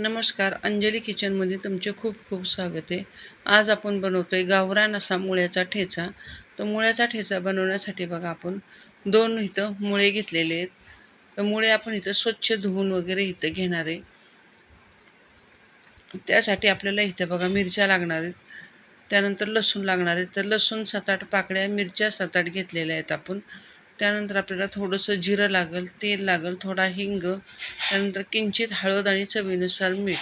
नमस्कार, अंजली किचनमध्ये तुमचे खूप खूप स्वागत आहे. आज आपण बनवतोय गावरान असा मुळ्याचा ठेचा. तो मुळ्याचा ठेचा बनवण्यासाठी बघा आपण 2 इथं मुळे घेतलेले आहेत. तर मुळे आपण इथं स्वच्छ धुवून वगैरे इथं घेणार आहे. त्यासाठी आपल्याला इथं बघा मिरच्या लागणार आहेत. त्यानंतर लसूण लागणार आहे. तर लसूण 7-8 पाकळ्या, मिरच्या 7-8 घेतलेल्या आहेत आपण. त्यानंतर आपल्याला थोडंसं जिरं लागेल, तेल लागेल, थोडा हिंग, त्यानंतर किंचित हळद आणि चवीनुसार मीठ.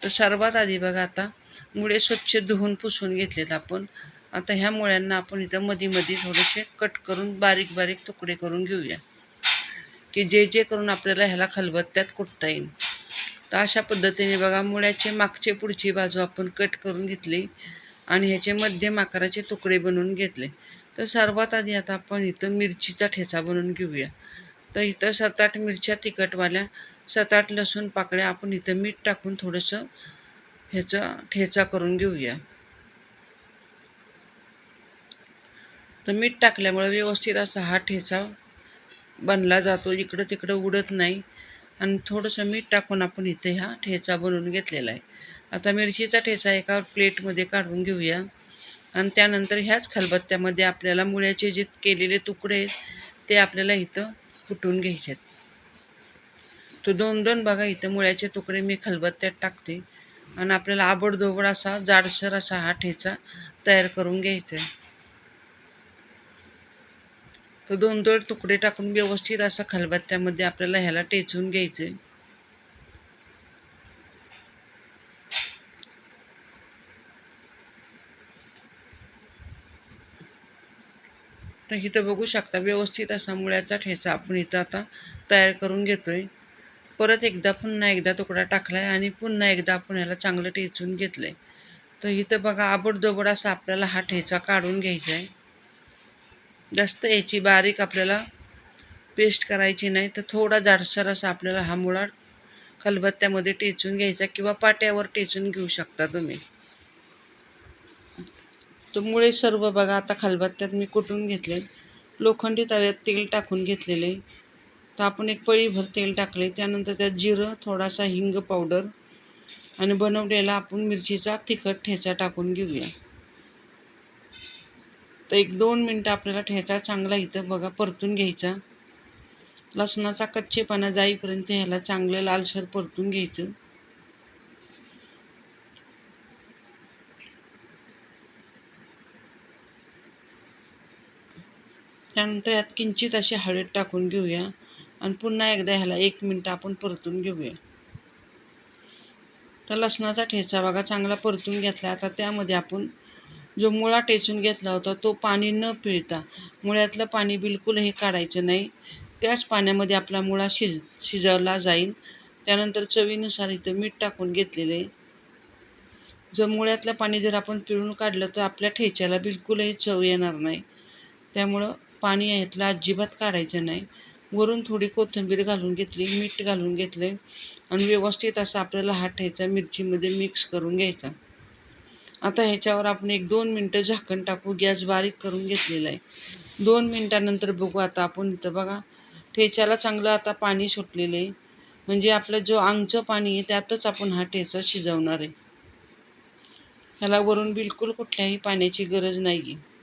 तर सर्वात आधी बघा आता मुळे स्वच्छ धुवून पुसून घेतलेत आपण. आता ह्या मुळ्यांना आपण इथं मध्ये थोडेसे कट करून बारीक बारीक तुकडे करून घेऊया, की जे करून आपल्याला ह्याला खलबत्त्यात कुटता येईल. तर अशा पद्धतीने बघा मुळ्याचे मागचे पुढची बाजू आपण कट करून घेतली आणि ह्याचे मध्यम आकाराचे तुकडे बनवून घेतले. तर सर्वात आधी आता आपण इथं मिरचीचा ठेचा बनवून घेऊया. तर इथं 7-8 मिरच्या तिखटवाल्या, 7-8 लसूण पाकळ्या आपण इथं मीठ टाकून थोडंसं ह्याचा ठेचा करून घेऊया. तर मीठ टाकल्यामुळे व्यवस्थित असा हा ठेचा बनला जातो, इकडं तिकडं उडत नाही. आणि थोडंसं मीठ टाकून आपण इथे हा ठेचा बनवून घेतलेला आहे. आता मिरचीचा ठेचा एका प्लेटमध्ये काढून घेऊया आणि त्यानंतर ह्याच खलबत्त्यामध्ये आपल्याला मुळ्याचे जे केलेले तुकडे आहेत ते आपल्याला इथं कुटून घ्यायचे आहेत. तो 2-2 बघा इथं मुळ्याचे तुकडे मी खलबत्त्यात टाकते आणि आपल्याला आबडधोबड असा जाडसर असा हा ठेचा तयार करून घ्यायचा आहे. तो 2-2 तुकडे टाकून व्यवस्थित असा खलबत्त्यामध्ये आपल्याला ह्याला टेचून घ्यायचं आहे. तर इथं बघू शकता व्यवस्थित असा मुळ्याचा ठेचा आपण इथं आता तयार करून घेतोय. परत एकदा पुन्हा एकदा तुकडा टाकलाय आणि पुन्हा एकदा आपण ह्याला चांगलं टेचून घेतलंय. तर इथं बघा आबडधोबड असा आपल्याला हा ठेचा काढून घ्यायचा आहे. जास्त याची बारीक आपल्याला पेस्ट करायची नाही, तर थोडा जाडसर असा आपल्याला हा मुळा खलबत्त्यामध्ये टेचून घ्यायचा किंवा पाट्यावर टेचून घेऊ शकता तुम्ही. तर मुळे सर्व बघा आता खलबत्त्यात मी कुटून घेतले. लोखंडी तव्यात तेल टाकून घेतलेले. तर आपण एक पळीभर तेल टाकले. त्यानंतर त्यात जिरं, थोडासा हिंग पावडर आणि बनवलेला आपण मिरचीचा तिखट ठेचा टाकून घेऊया. तर 1-2 मिनटं आपल्याला ठेचा चांगला इथं बघा परतून घ्यायचा. लसणाचा कच्चेपणा जाईपर्यंत ह्याला चांगलं लालसर परतून घ्यायचं. त्यानंतर यात किंचित अशी हळद टाकून घेऊया आणि पुन्हा एकदा ह्याला 1 मिनिट आपण परतून घेऊया. तर लसणाचा ठेचा बघा चांगला परतून घेतला. आता त्यामध्ये आपण जो मुळा टेचून घेतला होता तो पाणी न पिळता, मुळ्यातलं पाणी बिलकुल हे काढायचं नाही. त्याच पाण्यामध्ये आपला मुळा शिजवला जाईल. त्यानंतर चवीनुसार इथं मीठ टाकून घेतलेलं आहे. जर मुळ्यातलं पाणी जर आपण पिळून काढलं तर आपल्या ठेच्याला बिलकुलही चव येणार नाही. त्यामुळं पाणी यातलं अजिबात काढायचं नाही. वरून थोडी कोथिंबीर घालून घेतली, मीठ घालून घेतले आणि व्यवस्थित असा आपल्याला हा ठेचा मिरचीमध्ये मिक्स करून घ्यायचा. आता ह्याच्यावर आपण 1-2 मिनटं झाकण टाकू. गॅस बारीक करून घेतलेला आहे. 2 मिनटानंतर बघू आता आपण इथं बघा ठेच्याला चांगलं आता पाणी सुटलेलं आहे. म्हणजे आपलं जो अंगचं पाणी आहे त्यातच आपण हा ठेचा शिजवणार आहे. ह्याला वरून बिलकुल कुठल्याही पाण्याची गरज नाही आहे.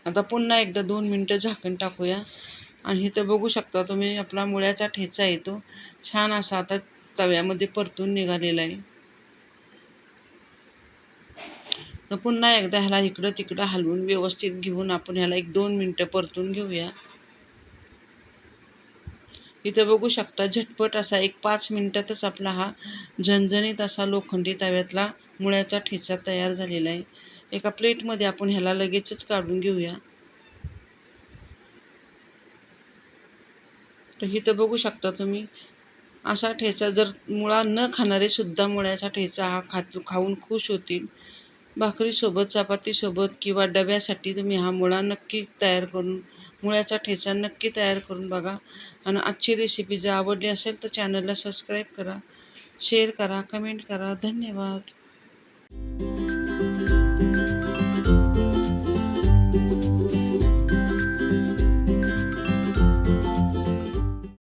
आता पुन्हा एकदा 2 मिनटं झाकण टाकूया आणि इथं बघू शकता तुम्ही आपला मुळ्याचा ठेचा येतो छान असा आता तव्यामध्ये परतून निघालेला आहे. तर पुन्हा एकदा ह्याला इकडं तिकडं हलवून व्यवस्थित घेऊन आपण ह्याला 1-2 मिनटं परतून घेऊया. इथं बघू शकता झटपट असा 1-5 मिनिटातच आपला हा झणझणीत असा लोखंडी तव्यातला मुळ्याचा ठेचा तयार झालेला आहे. एका प्लेटमध्ये आपण ह्याला लगेचच काढून घेऊया. तर इथं बघू शकता तुम्ही असा ठेचा जर मुळा न खाणारे सुद्धा मुळ्याचा ठेचा हा खाऊन खुश होतील. भाकरीसोबत, चपातीसोबत किंवा डब्यासाठी तुम्ही हा मुळ्याचा ठेचा नक्की तयार करून बघा. आणि आजची रेसिपी जर आवडली असेल तर चॅनलला सबस्क्राईब करा, शेअर करा, कमेंट करा. धन्यवाद.